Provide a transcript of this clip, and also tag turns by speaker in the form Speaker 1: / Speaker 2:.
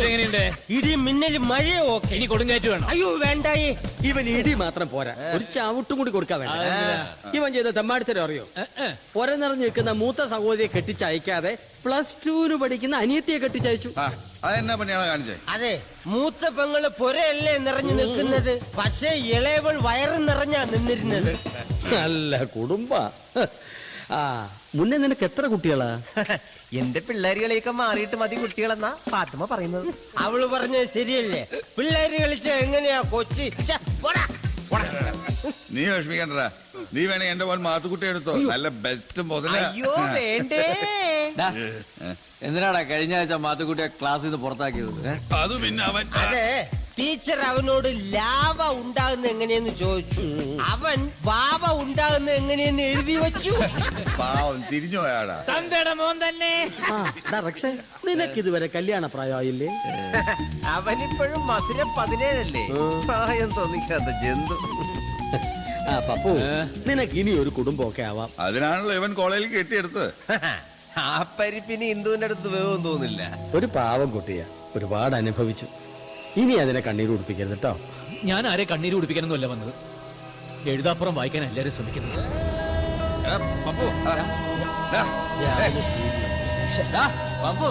Speaker 1: ഇതെങ്ങനെയുണ്ട്?
Speaker 2: ഇടി മിന്നൽ മഴയോ ഓക്കെ.
Speaker 1: ഇനി കൊടുങ്കാറ്റ് വേണം.
Speaker 2: അയ്യോ വേണ്ടായേ.
Speaker 3: ഇവൻ ഇടി മാത്രം പോരാ, ഒരു ചവിട്ടും കൂടി കൊടുക്കാൻ വേണ്ട. ഇവൻ ചെയ്ത തെമ്മാടിത്തരം അറിയോ? പൊരനിറഞ്ഞു നിൽക്കുന്ന മൂത്ത സഹോദരിയെ കെട്ടിച്ചയക്കാതെ +2 പഠിക്കുന്ന അനിയത്തിയെ കെട്ടിച്ചയച്ചു.
Speaker 4: അതെന്നാ പണിയാണ് കാണിച്ചേ?
Speaker 2: അതെ, മൂത്ത പെങ്ങള് പൊരയല്ലേ നിറഞ്ഞു നിൽക്കുന്നത്, പക്ഷേ ഇളയവൾ വയറ് നിറഞ്ഞാ നിന്നിരുന്നത്.
Speaker 3: നല്ല കുടുംബ. ആ മുന്നേ നിനക്ക് എത്ര കുട്ടികളാ?
Speaker 5: എന്റെ പിള്ളേരുകളെയൊക്കെ മാറിയിട്ട് മതി കുട്ടികളെന്നാ ഫാത്തിമ പറയുന്നത്.
Speaker 2: അവള് പറഞ്ഞത് ശരിയല്ലേ? പിള്ളേര് കളിച്ച എങ്ങനെയാ കൊച്ചി? ഛെ, പോടാ.
Speaker 4: നീ വിഷമിക്കണ്ടടാ. നീ വേണേ എന്റെ മോൻ മാത്തുക്കുട്ടി എടുത്തോ, നല്ല ബെസ്റ്റ് മുതല.
Speaker 5: അയ്യോ വേണ്ടേ.
Speaker 3: എന്തിനാടാ കഴിഞ്ഞ ആഴ്ച മാത്തുക്കുട്ടിയെ ക്ലാസ്സിൽ നിന്ന് പുറത്താക്കിയത്?
Speaker 4: അത് പിന്നെ അവൻ
Speaker 2: അതെ, ടീച്ചർ അവനോട് ലാവ ഉണ്ടാകുന്ന എങ്ങനെയെന്ന് ചോദിച്ചു. അവൻ വാവ ഉണ്ടാകുന്ന എങ്ങനെയെന്ന് എഴുതി വെച്ചു.
Speaker 4: പാവം തിരിഞ്ഞു പോയാടാ.
Speaker 1: തന്തയുടെ മോൻ തന്നെ.
Speaker 3: നിനക്ക് ഇതുവരെ കല്യാണ പ്രായമായില്ലേ?
Speaker 5: അവനിപ്പോഴും മധുരം 17 പ്രായം തോന്നിക്കാത്ത ജന്തു.
Speaker 3: ആ പപ്പു, നിനക്ക് ഇനി ഒരു കുടുംബമൊക്കെ ആവാം.
Speaker 4: അതിനാണല്ലോ ഇവൻ കോളേജിൽ കെട്ടിയെടുത്ത്.
Speaker 5: ആ പരിപ്പിന് ഇന്ദുവിന്റെ അടുത്ത് വേവും തോന്നില്ല.
Speaker 3: ഒരു പാവം കുട്ടിയാ, ഒരുപാട് അനുഭവിച്ചു. ഇനി അതിനെ കണ്ണീര് കുടിപ്പിക്കരുത് കേട്ടോ.
Speaker 1: ഞാൻ ആരെ കണ്ണീര് കുടിപ്പിക്കാനൊന്നുമല്ല വന്നത്, എഴുതാപ്പുറം വായിക്കാൻ എല്ലാരും ശ്രമിക്കുന്നത്.
Speaker 4: പപ്പു